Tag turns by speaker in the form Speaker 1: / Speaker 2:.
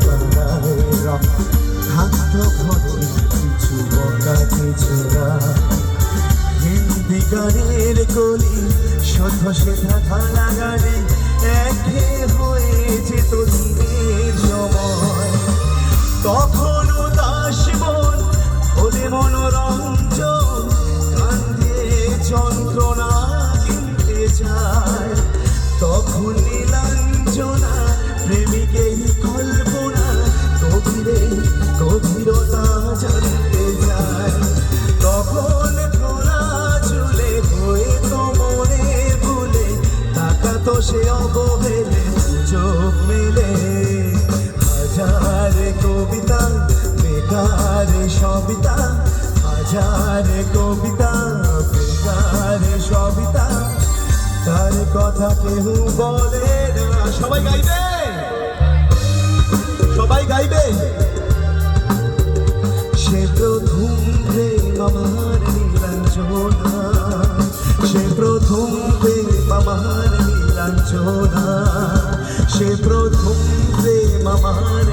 Speaker 1: পাড়ায় রং থাকতো ঘরে কিছু বকাতে ছোড়া হিন্দি গানের কলি শোধ সেধা ধারা গানে একে হয়ে যেত দিনের সময় তখনও দাস মন হলে মনোরঞ্জন কান্দে যন্ত্রণা কিনতে যায় তখন নীলাঞ্জনা প্রেমিকের কল্পনা গভীরে গভীরতা জানতে যায় তখন খোলা চুলে হয়ে তো মনে ভুলে তাকাতো সে অবহেলে সুযোগ মেলে হাজার কবিতা বেকার সবিতা হাজার কবিতা বেকার সবিতা তার কথা কেউ বলে না সবাই গাইবে সবাই গাইবে সে প্রথম প্রেম আমার নীলাঞ্জনা সে প্রথম প্রেম আমার নীলাঞ্জনা সে প্রথম প্রেম আমার